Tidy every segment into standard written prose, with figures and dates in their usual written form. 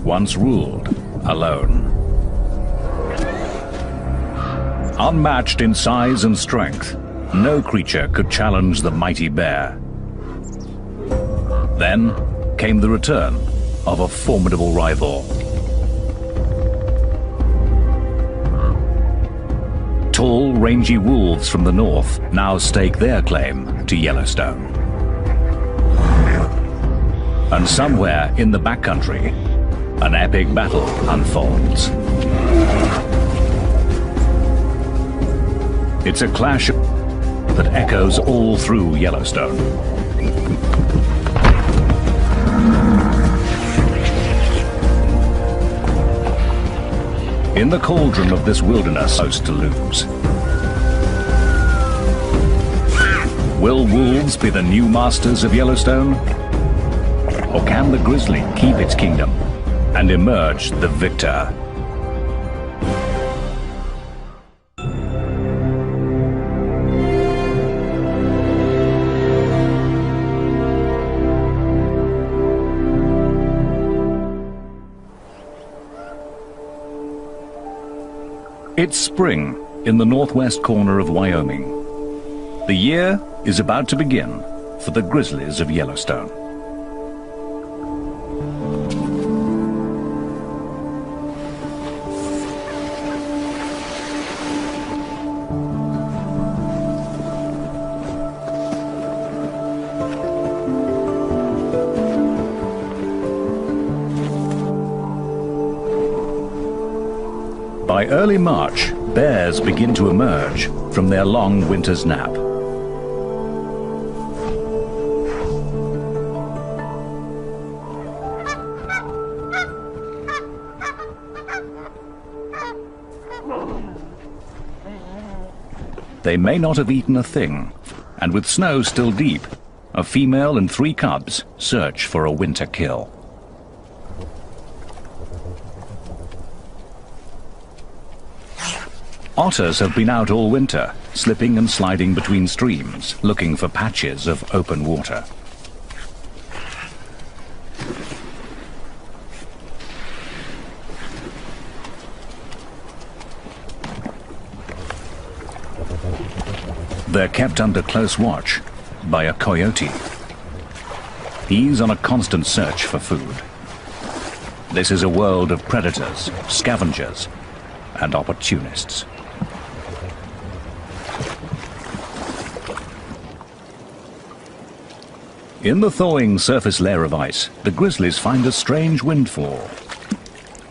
once ruled alone. Unmatched in size and strength, no creature could challenge the mighty bear. Then came the return of a formidable rival. Tall, rangy wolves from the north now stake their claim to Yellowstone. And somewhere in the backcountry, an epic battle unfolds. It's a clash that echoes all through Yellowstone. In the cauldron of this wilderness, most to lose. Will wolves be the new masters of Yellowstone? Or can the grizzly keep its kingdom and emerge the victor? It's spring in the northwest corner of Wyoming. The year is about to begin for the grizzlies of Yellowstone. By early March, bears begin to emerge from their long winter's nap. They may not have eaten a thing, and with snow still deep, a female and 3 cubs search for a winter kill. Otters have been out all winter, slipping and sliding between streams, looking for patches of open water. They're kept under close watch by a coyote. He's on a constant search for food. This is a world of predators, scavengers, and opportunists. In the thawing surface layer of ice, the grizzlies find a strange windfall.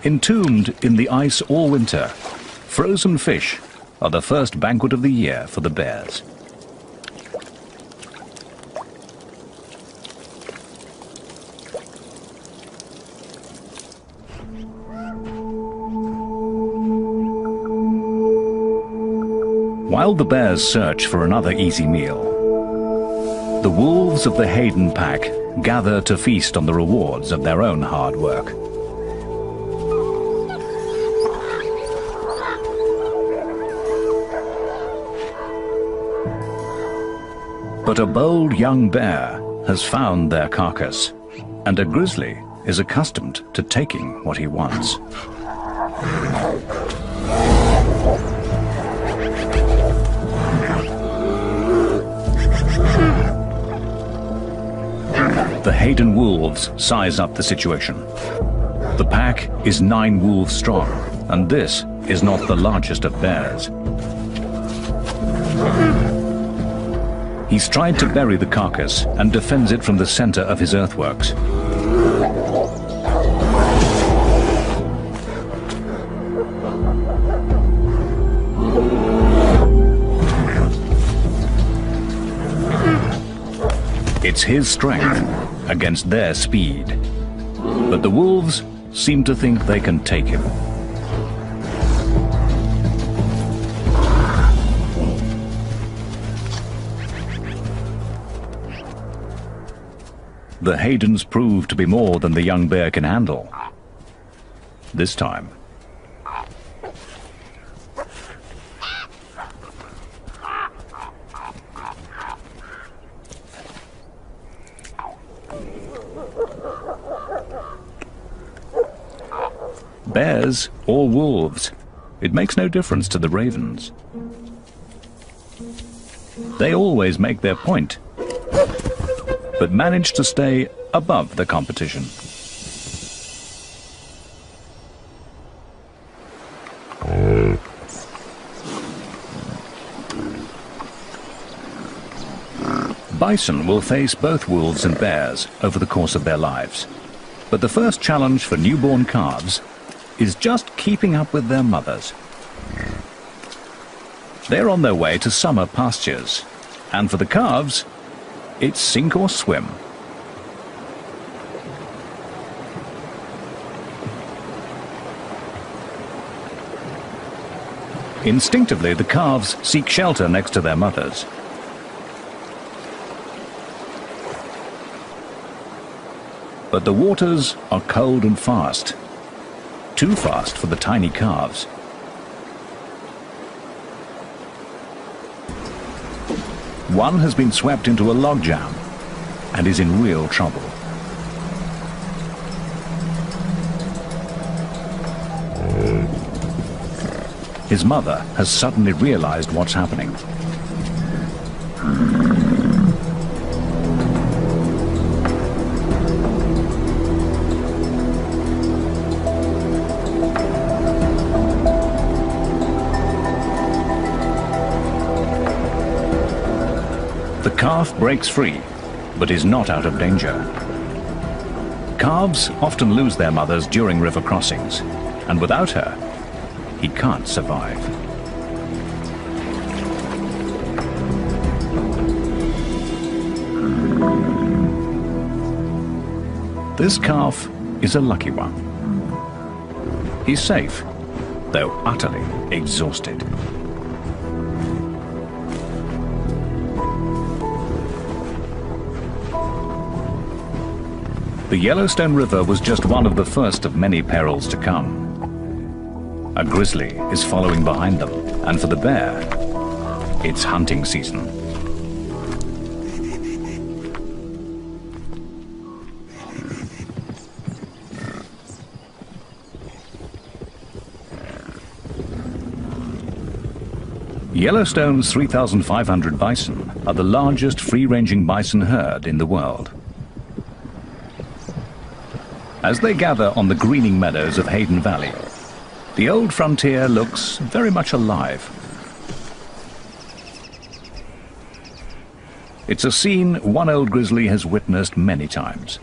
Entombed in the ice all winter, frozen fish are the first banquet of the year for the bears. While the bears search for another easy meal, the wolves of the Hayden pack gather to feast on the rewards of their own hard work. But a bold young bear has found their carcass, and a grizzly is accustomed to taking what he wants. The Hayden wolves size up the situation. The pack is 9 wolves strong, and this is not the largest of bears. He's tried to bury the carcass and defends it from the center of his earthworks. It's his strength against their speed. But the wolves seem to think they can take him. The Haydens prove to be more than the young bear can handle. This time, bears or wolves. It makes no difference to the ravens. They always make their point, but manage to stay above the competition. Bison will face both wolves and bears over the course of their lives. But the first challenge for newborn calves is just keeping up with their mothers. They're on their way to summer pastures, and for the calves, it's sink or swim. Instinctively, the calves seek shelter next to their mothers. But the waters are cold and fast, too fast for the tiny calves. One has been swept into a logjam and is in real trouble. His mother has suddenly realized what's happening. The calf breaks free, but is not out of danger. Calves often lose their mothers during river crossings, and without her, he can't survive. This calf is a lucky one. He's safe, though utterly exhausted. The Yellowstone River was just one of the first of many perils to come. A grizzly is following behind them, and for the bear, it's hunting season. Yellowstone's 3,500 bison are the largest free-ranging bison herd in the world. As they gather on the greening meadows of Hayden Valley, the old frontier looks very much alive. It's a scene one old grizzly has witnessed many times.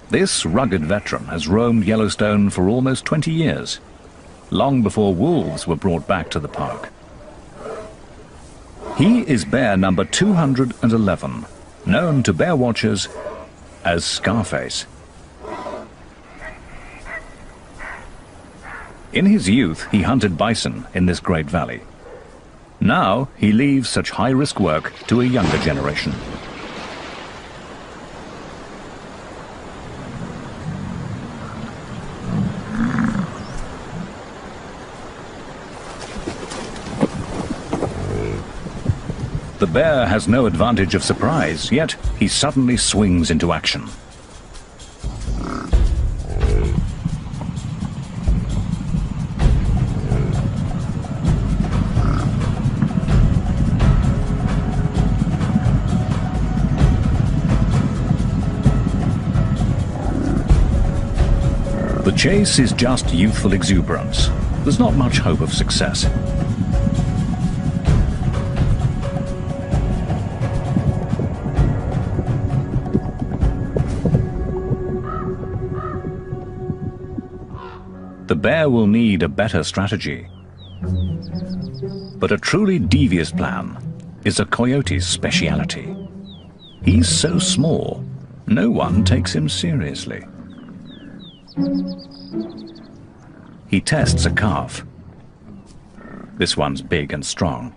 This rugged veteran has roamed Yellowstone for almost 20 years, long before wolves were brought back to the park. He is bear number 211, known to bear watchers as Scarface. In his youth, he hunted bison in this great valley. Now, he leaves such high-risk work to a younger generation. The bear has no advantage of surprise, yet he suddenly swings into action. The chase is just youthful exuberance. There's not much hope of success. The bear will need a better strategy. But a truly devious plan is a coyote's speciality. He's so small, no one takes him seriously. He tests a calf. This one's big and strong.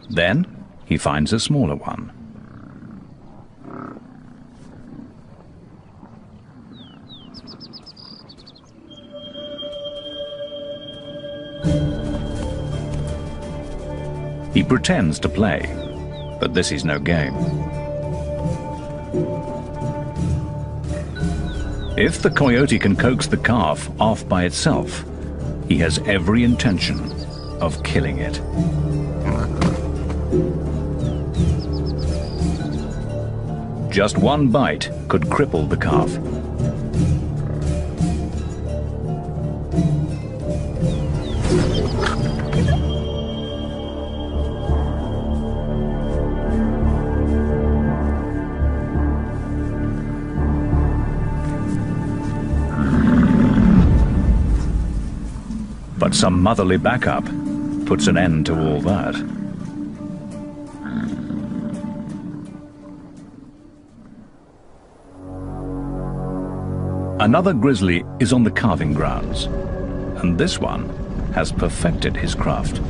Then he finds a smaller one. He pretends to play, but this is no game. If the coyote can coax the calf off by itself, he has every intention of killing it. Just one bite could cripple the calf. But some motherly backup puts an end to all that. Another grizzly is on the calving grounds, and this one has perfected his craft.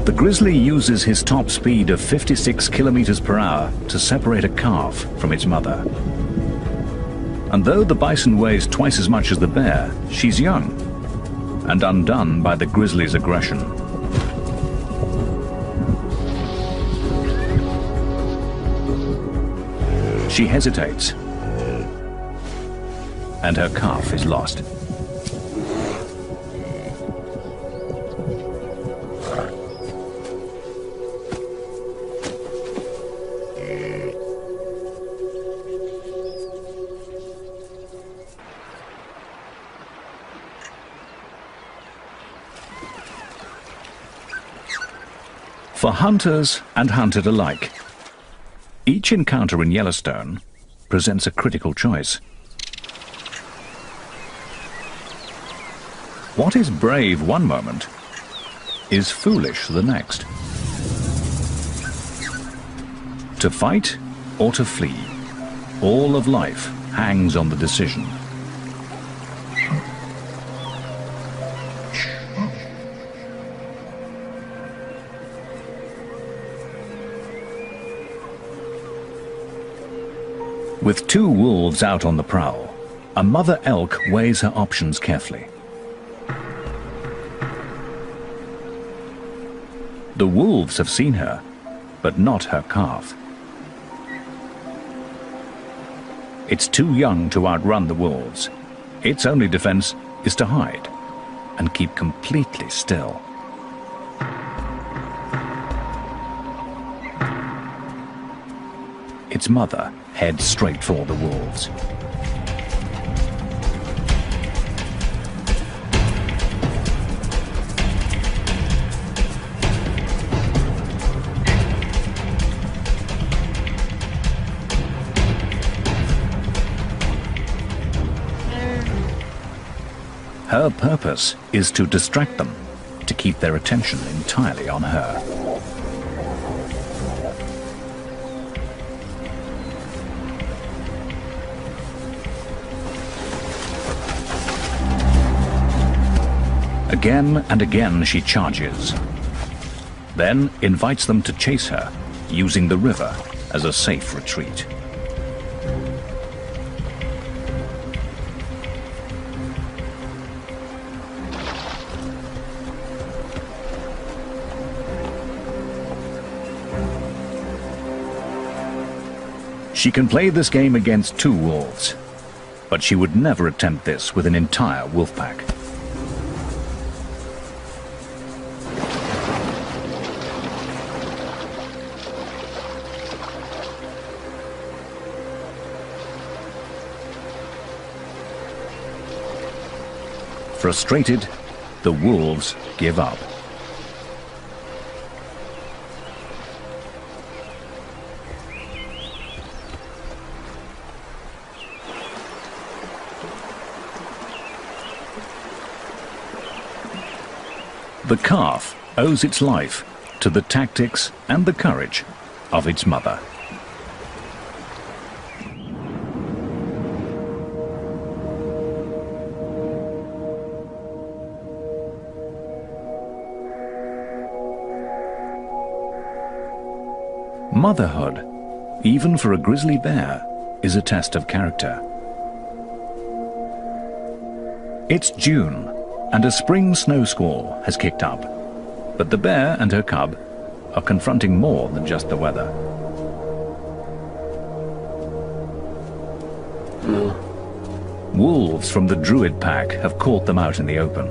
The grizzly uses his top speed of 56 kilometers per hour to separate a calf from its mother. And though the bison weighs twice as much as the bear, she's young and undone by the grizzly's aggression. She hesitates, and her calf is lost. For hunters and hunted alike, each encounter in Yellowstone presents a critical choice. What is brave one moment is foolish the next. To fight or to flee, all of life hangs on the decision. With two wolves out on the prowl, a mother elk weighs her options carefully. The wolves have seen her, but not her calf. It's too young to outrun the wolves. Its only defense is to hide and keep completely still. Its mother heads straight for the wolves. Her purpose is to distract them, to keep their attention entirely on her. Again and again she charges, then invites them to chase her, using the river as a safe retreat. She can play this game against two wolves, but she would never attempt this with an entire wolf pack. Frustrated, the wolves give up. The calf owes its life to the tactics and the courage of its mother. Motherhood, even for a grizzly bear, is a test of character. It's June, and a spring snow squall has kicked up. But the bear and her cub are confronting more than just the weather. Wolves from the Druid pack have caught them out in the open.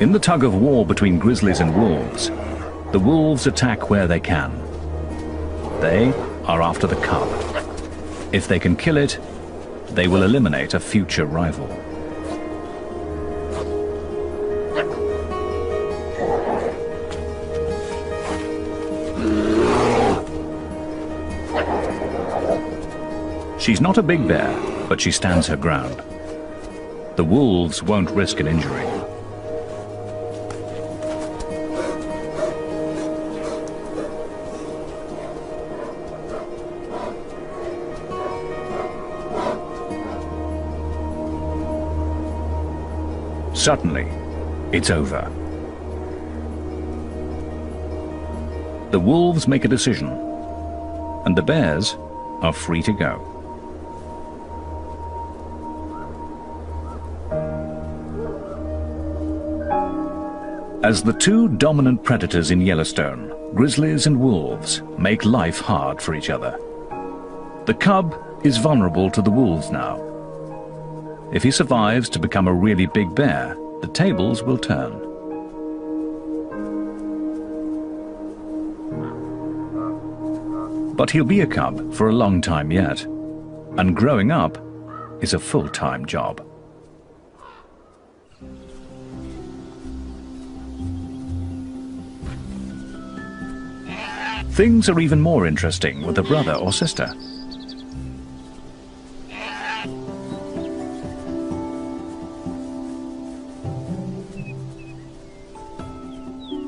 In the tug of war between grizzlies and wolves, the wolves attack where they can. They are after the cub. If they can kill it, they will eliminate a future rival. She's not a big bear, but she stands her ground. The wolves won't risk an injury. Suddenly, it's over. The wolves make a decision, and the bears are free to go. As the two dominant predators in Yellowstone, grizzlies and wolves make life hard for each other. The cub is vulnerable to the wolves now. If he survives to become a really big bear, the tables will turn. But he'll be a cub for a long time yet, and growing up is a full-time job. Things are even more interesting with a brother or sister.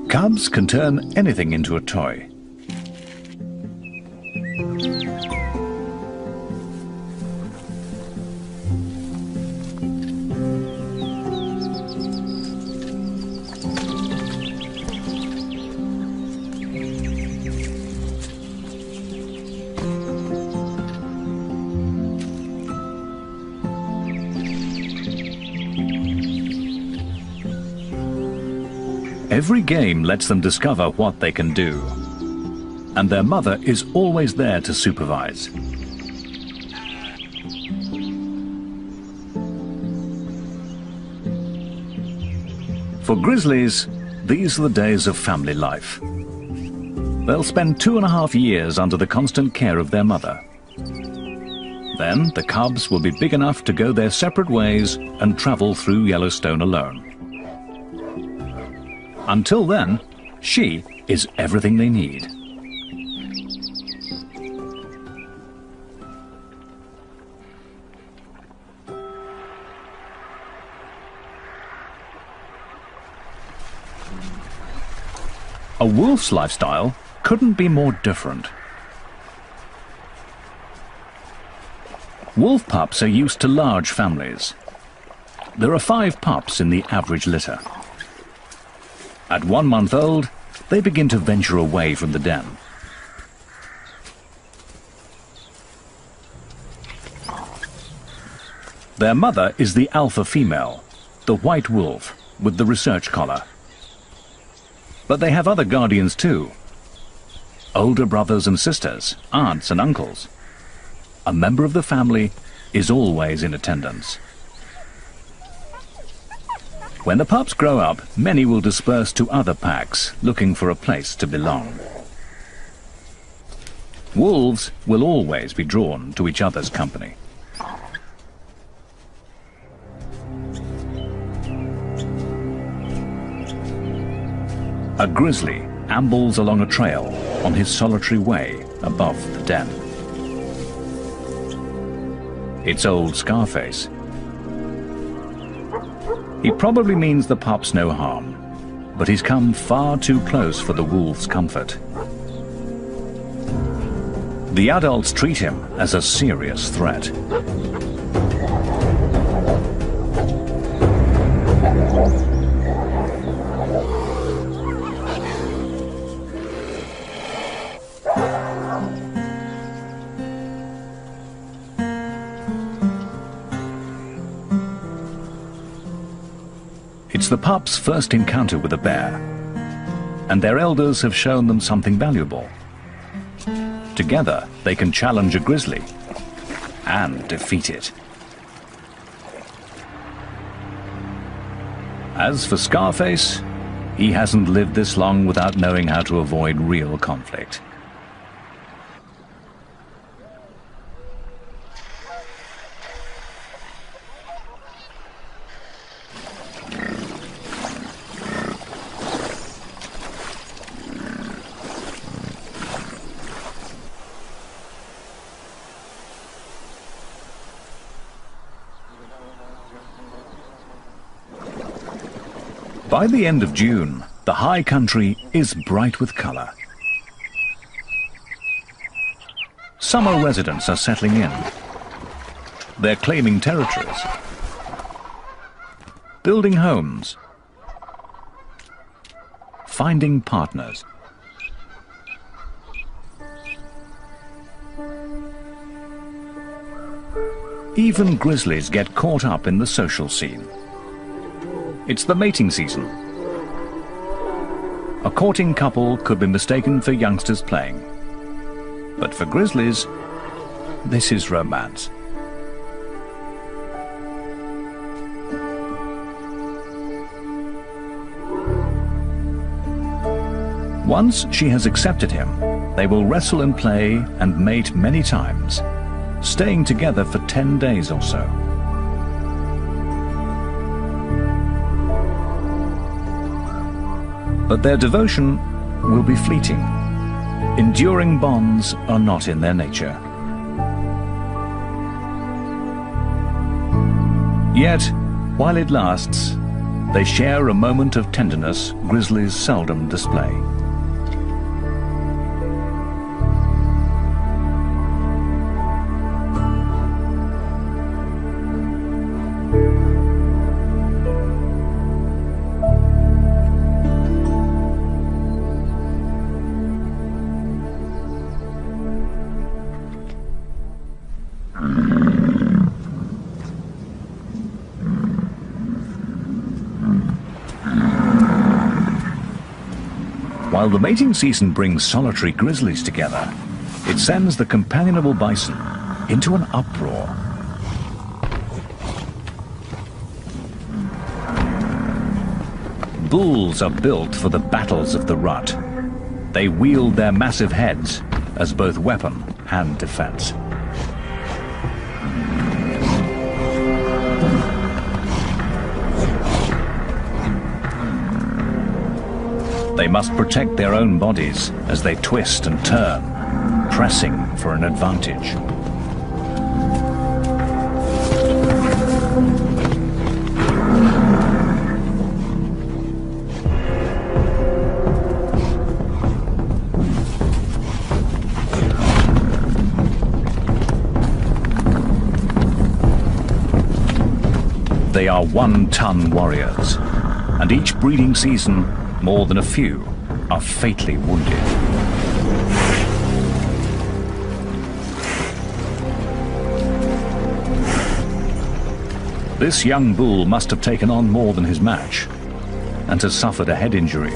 Cubs can turn anything into a toy. Every game lets them discover what they can do, and their mother is always there to supervise. For grizzlies, these are the days of family life. They'll spend 2.5 years under the constant care of their mother. Then the cubs will be big enough to go their separate ways and travel through Yellowstone alone. Until then, she is everything they need. A wolf's lifestyle couldn't be more different. Wolf pups are used to large families. There are 5 pups in the average litter. At 1 month old, they begin to venture away from the den. Their mother is the alpha female, the white wolf with the research collar. But they have other guardians too. Older brothers and sisters, aunts and uncles. A member of the family is always in attendance. When the pups grow up, many will disperse to other packs, looking for a place to belong. Wolves will always be drawn to each other's company. A grizzly ambles along a trail on his solitary way above the den. It's old Scarface. He probably means the pups no harm, but he's come far too close for the wolves' comfort. The adults treat him as a serious threat. It's the pups' first encounter with a bear, and their elders have shown them something valuable. Together, they can challenge a grizzly and defeat it. As for Scarface, he hasn't lived this long without knowing how to avoid real conflict. By the end of June, the high country is bright with color. Summer residents are settling in. They're claiming territories, building homes, finding partners. Even grizzlies get caught up in the social scene. It's the mating season. A courting couple could be mistaken for youngsters playing. But for grizzlies, this is romance. Once she has accepted him, they will wrestle and play and mate many times, staying together for 10 days or so. But their devotion will be fleeting. Enduring bonds are not in their nature. Yet, while it lasts, they share a moment of tenderness grizzlies seldom display. While the mating season brings solitary grizzlies together, it sends the companionable bison into an uproar. Bulls are built for the battles of the rut. They wield their massive heads as both weapon and defense. They must protect their own bodies as they twist and turn, pressing for an advantage. They are one-ton warriors, and each breeding season, more than a few are fatally wounded. This young bull must have taken on more than his match and has suffered a head injury.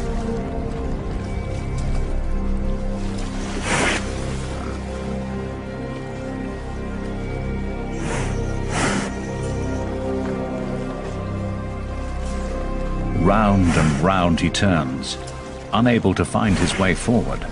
Round and round he turns, unable to find his way forward.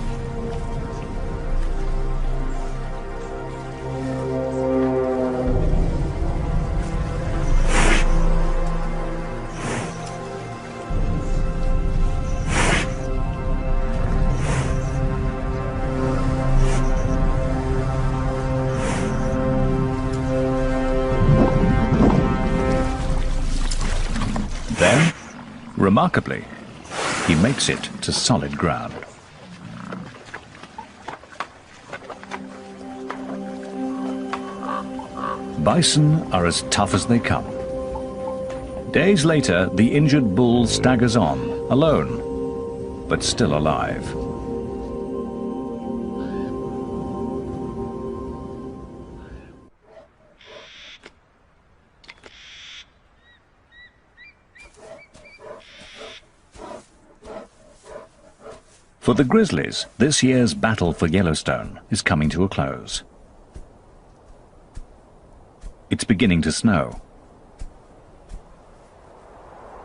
Then, remarkably, he makes it to solid ground. Bison are as tough as they come. Days later, the injured bull staggers on, alone, but still alive. For the grizzlies, this year's battle for Yellowstone is coming to a close. It's beginning to snow.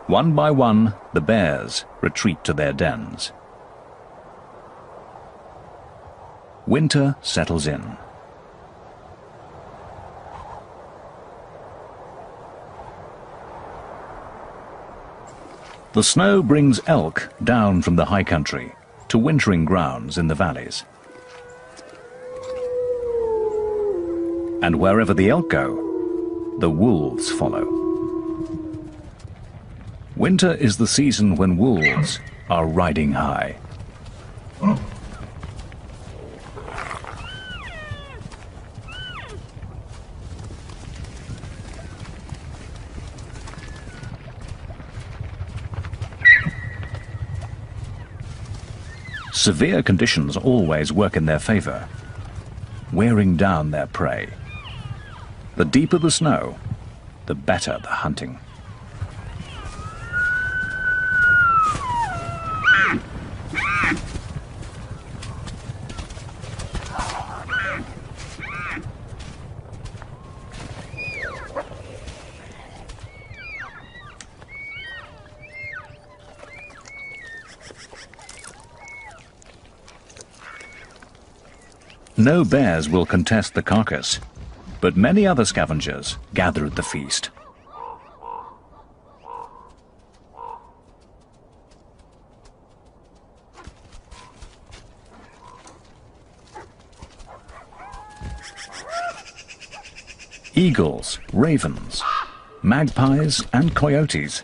One by one, the bears retreat to their dens. Winter settles in. The snow brings elk down from the high country to wintering grounds in the valleys. And wherever the elk go, the wolves follow. Winter is the season when wolves are riding high. Severe conditions always work in their favor, wearing down their prey. The deeper the snow, the better the hunting. No bears will contest the carcass, but many other scavengers gather at the feast. Eagles, ravens, magpies and coyotes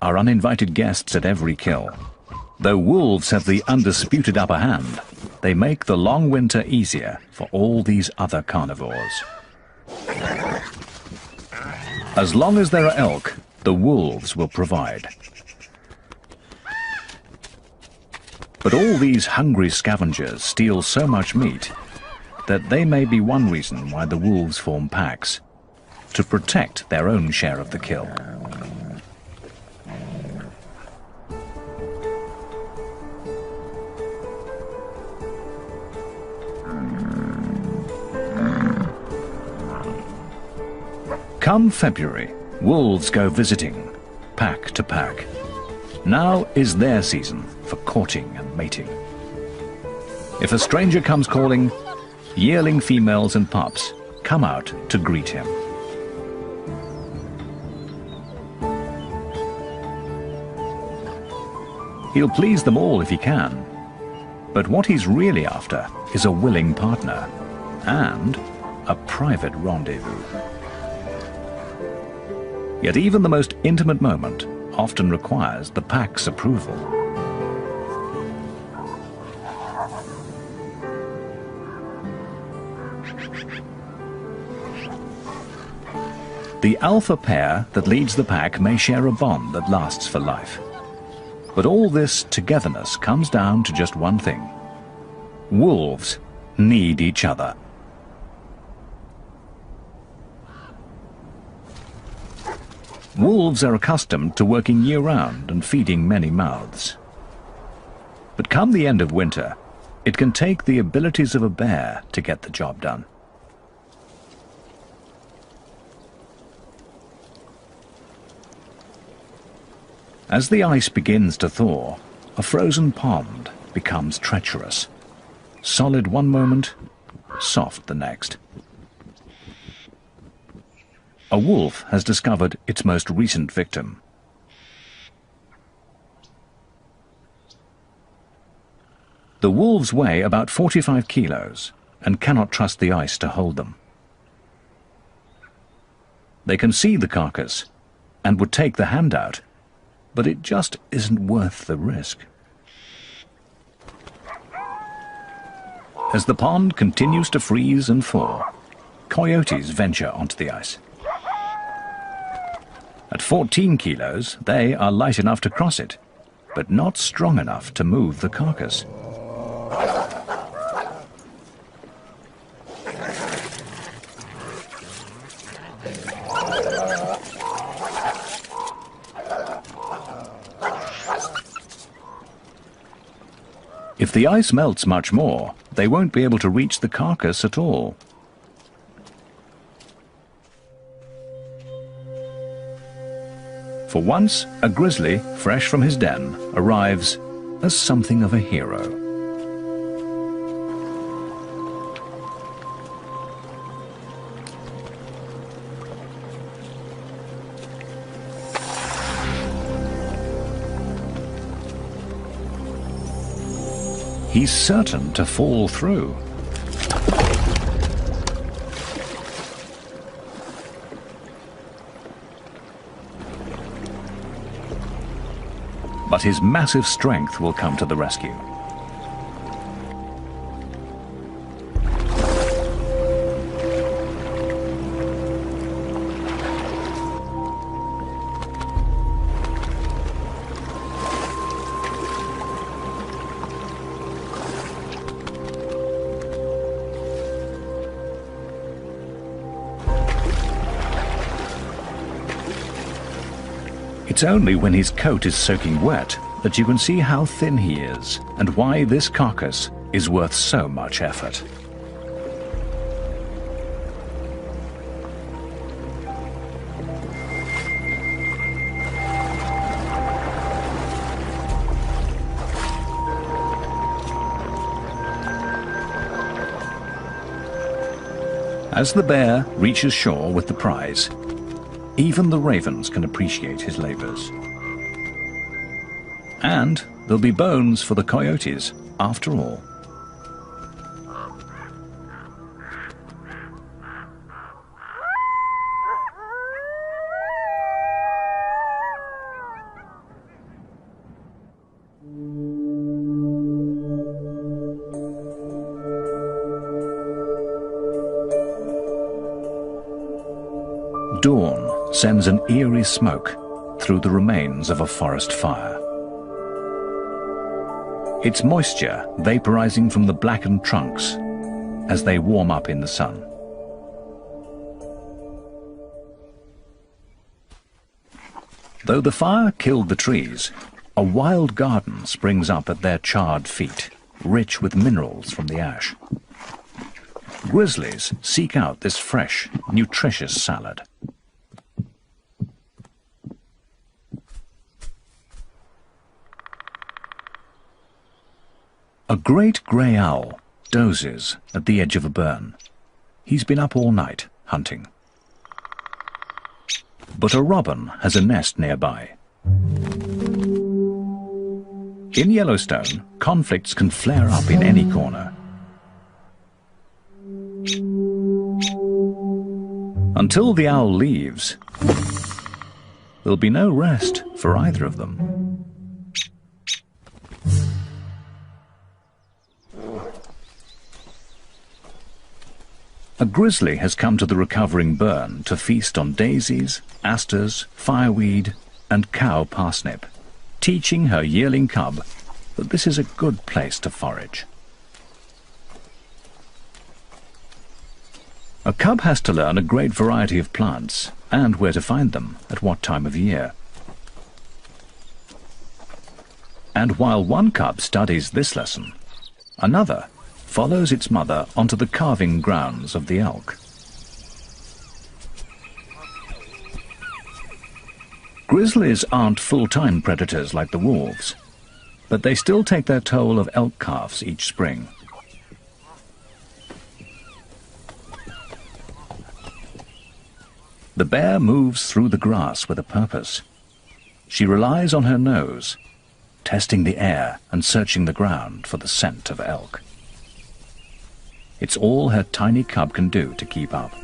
are uninvited guests at every kill. Though wolves have the undisputed upper hand, they make the long winter easier for all these other carnivores. As long as there are elk, the wolves will provide. But all these hungry scavengers steal so much meat that they may be one reason why the wolves form packs, to protect their own share of the kill. Come February, wolves go visiting, pack to pack. Now is their season for courting and mating. If a stranger comes calling, yearling females and pups come out to greet him. He'll please them all if he can, but what he's really after is a willing partner and a private rendezvous. Yet even the most intimate moment often requires the pack's approval. The alpha pair that leads the pack may share a bond that lasts for life. But all this togetherness comes down to just one thing. Wolves need each other. Wolves are accustomed to working year-round and feeding many mouths. But come the end of winter, it can take the abilities of a bear to get the job done. As the ice begins to thaw, a frozen pond becomes treacherous. Solid one moment, soft the next. A wolf has discovered its most recent victim. The wolves weigh about 45 kilos and cannot trust the ice to hold them. They can see the carcass and would take the hand out, but it just isn't worth the risk. As the pond continues to freeze and thaw, coyotes venture onto the ice. At 14 kilos, they are light enough to cross it, but not strong enough to move the carcass. If the ice melts much more, they won't be able to reach the carcass at all. For once, a grizzly, fresh from his den, arrives as something of a hero. He's certain to fall through. But his massive strength will come to the rescue. It's only when his coat is soaking wet that you can see how thin he is and why this carcass is worth so much effort. As the bear reaches shore with the prize, even the ravens can appreciate his labors. And there'll be bones for the coyotes, after all. Dawn sends an eerie smoke through the remains of a forest fire. It's moisture vaporizing from the blackened trunks as they warm up in the sun. Though the fire killed the trees, a wild garden springs up at their charred feet, rich with minerals from the ash. Grizzlies seek out this fresh, nutritious salad. A great grey owl dozes at the edge of a burn. He's been up all night hunting. But a robin has a nest nearby. In Yellowstone, conflicts can flare up in any corner. Until the owl leaves, there'll be no rest for either of them. A grizzly has come to the recovering burn to feast on daisies, asters, fireweed, and cow parsnip, teaching her yearling cub that this is a good place to forage. A cub has to learn a great variety of plants and where to find them at what time of year. And while one cub studies this lesson, another follows its mother onto the calving grounds of the elk. Grizzlies aren't full-time predators like the wolves, but they still take their toll of elk calves each spring. The bear moves through the grass with a purpose. She relies on her nose, testing the air and searching the ground for the scent of elk. It's all her tiny cub can do to keep up.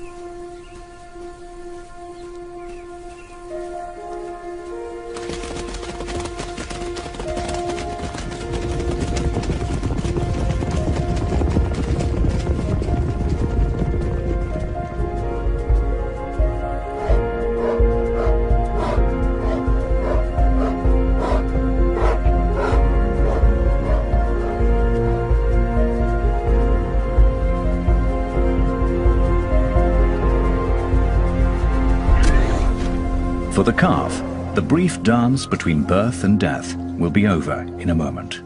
For the calf, the brief dance between birth and death will be over in a moment.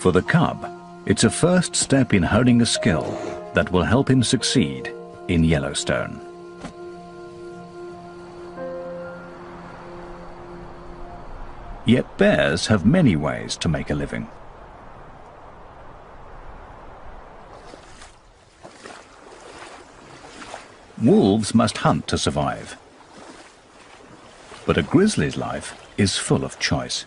For the cub, it's a first step in honing a skill that will help him succeed in Yellowstone. Yet bears have many ways to make a living. Wolves must hunt to survive. But a grizzly's life is full of choice.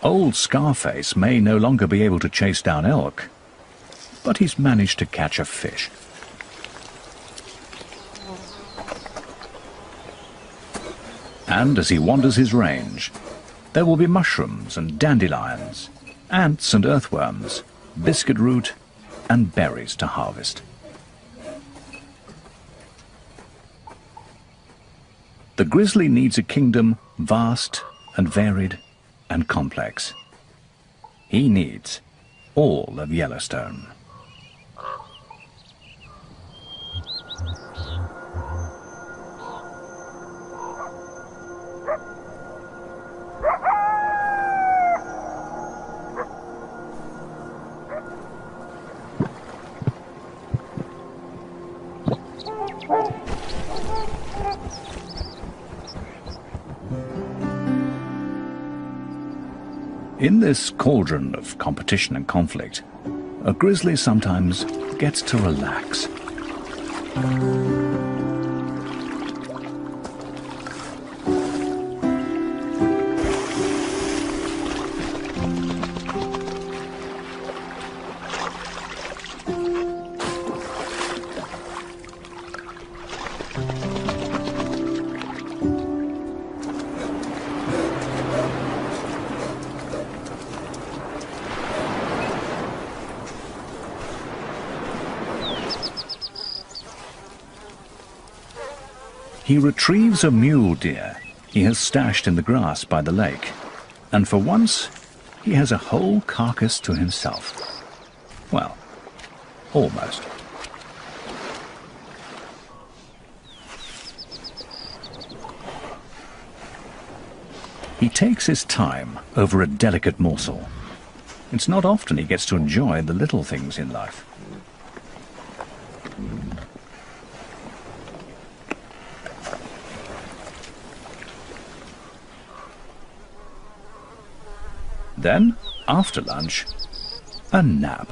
Old Scarface may no longer be able to chase down elk, but he's managed to catch a fish. And as he wanders his range, there will be mushrooms and dandelions, ants and earthworms, biscuit root and berries to harvest. The grizzly needs a kingdom vast and varied and complex. He needs all of Yellowstone. In this cauldron of competition and conflict, a grizzly sometimes gets to relax. He retrieves a mule deer he has stashed in the grass by the lake, and for once he has a whole carcass to himself. Well, almost. He takes his time over a delicate morsel. It's not often he gets to enjoy the little things in life. Then, after lunch, a nap.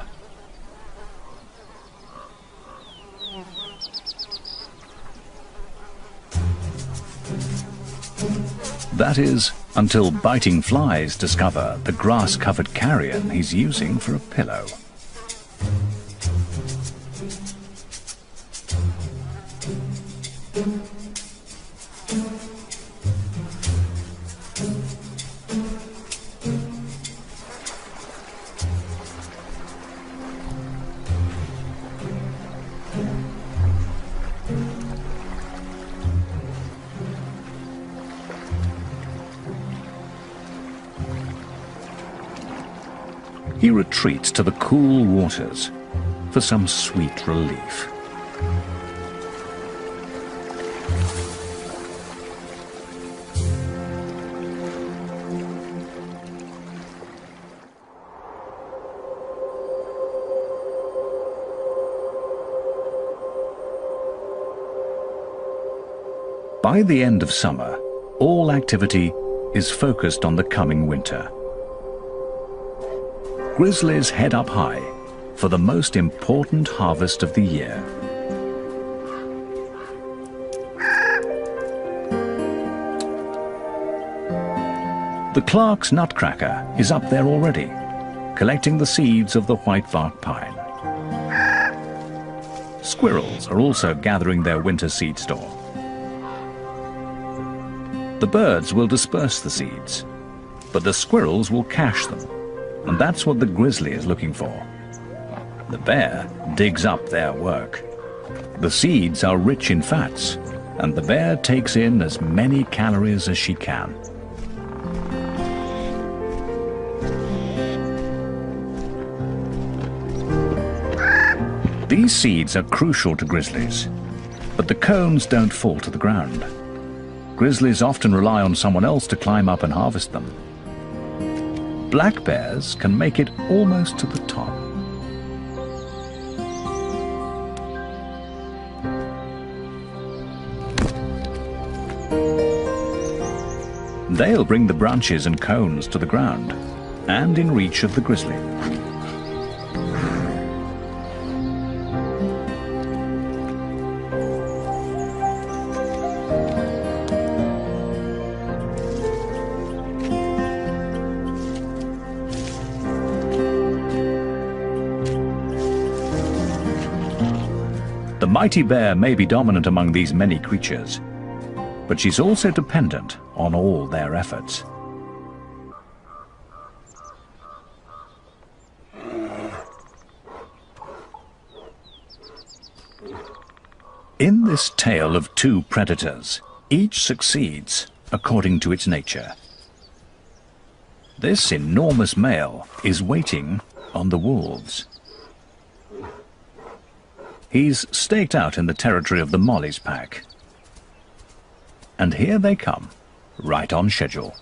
That is, until biting flies discover the grass-covered carrion he's using for a pillow. He retreats to the cool waters for some sweet relief. By the end of summer, all activity is focused on the coming winter. Grizzlies head up high for the most important harvest of the year. The Clark's nutcracker is up there already, collecting the seeds of the whitebark pine. Squirrels are also gathering their winter seed store. The birds will disperse the seeds, but the squirrels will cache them. And that's what the grizzly is looking for. The bear digs up their work. The seeds are rich in fats, and the bear takes in as many calories as she can. These seeds are crucial to grizzlies, but the cones don't fall to the ground. Grizzlies often rely on someone else to climb up and harvest them, Black bears can make it almost to the top. They'll bring the branches and cones to the ground and in reach of the grizzly. The mighty bear may be dominant among these many creatures, but she's also dependent on all their efforts. In this tale of two predators, each succeeds according to its nature. This enormous male is waiting on the wolves. He's staked out in the territory of the Molly's pack. And here they come, right on schedule.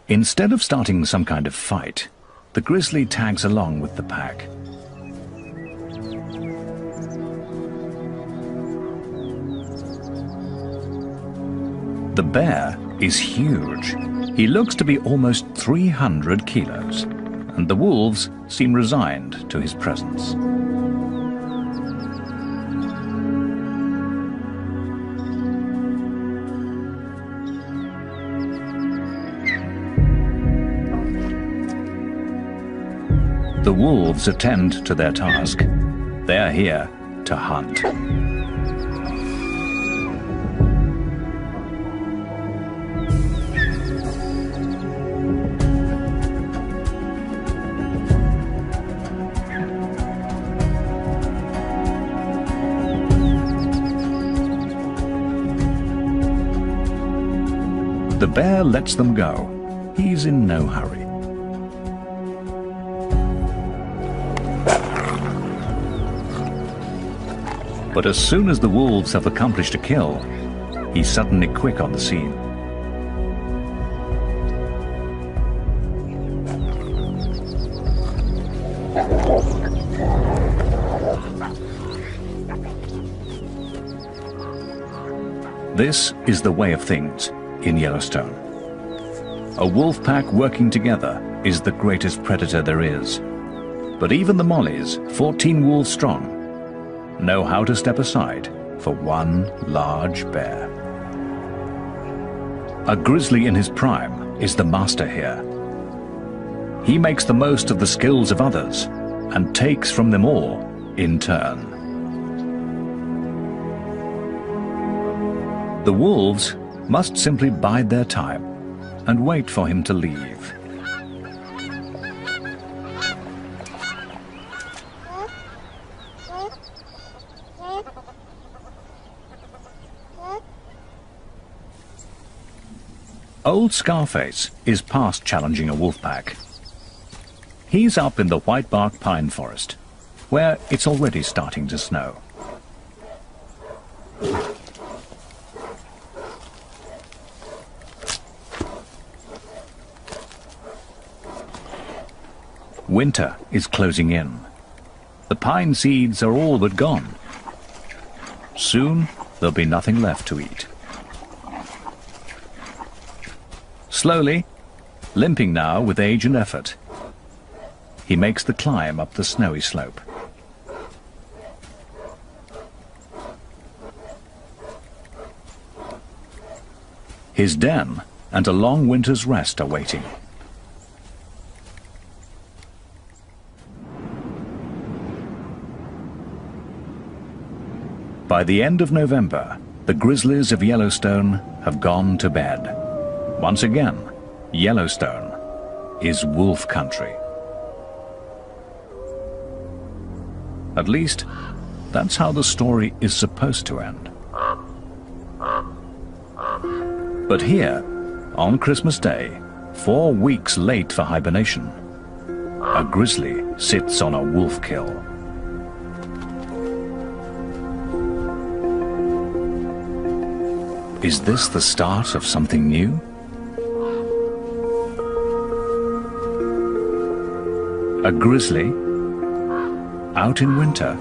Instead of starting some kind of fight, the grizzly tags along with the pack. The bear is huge. He looks to be almost 300 kilos, and the wolves seem resigned to his presence. The wolves attend to their task. They're here to hunt. The bear lets them go. He's in no hurry. But as soon as the wolves have accomplished a kill, he's suddenly quick on the scene. This is the way of things in Yellowstone. A wolf pack working together is the greatest predator there is. But even the Mollies, 14 wolves strong, know how to step aside for one large bear. A grizzly in his prime is the master here. He makes the most of the skills of others and takes from them all in turn. The wolves must simply bide their time and wait for him to leave. Old Scarface is past challenging a wolf pack. He's up in the whitebark pine forest, where it's already starting to snow. Winter is closing in. The pine seeds are all but gone. Soon there'll be nothing left to eat. Slowly, limping now with age and effort, he makes the climb up the snowy slope. His den and a long winter's rest are waiting. By the end of November, the grizzlies of Yellowstone have gone to bed. Once again, Yellowstone is wolf country. At least, that's how the story is supposed to end. But here, on Christmas Day, 4 weeks late for hibernation, a grizzly sits on a wolf kill. Is this the start of something new? A grizzly out in winter,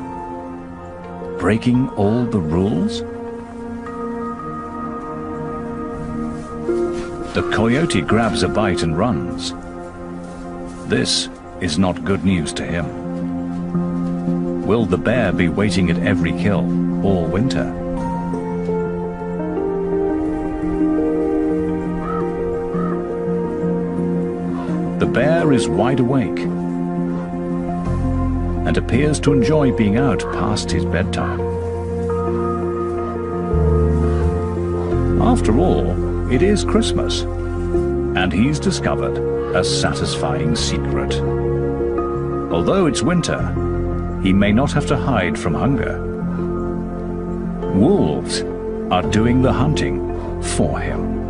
breaking all the rules? The coyote grabs a bite and runs. This is not good news to him. Will the bear be waiting at every kill all winter? The bear is wide awake and appears to enjoy being out past his bedtime. After all, it is Christmas, and he's discovered a satisfying secret. Although it's winter, he may not have to hide from hunger. Wolves are doing the hunting for him.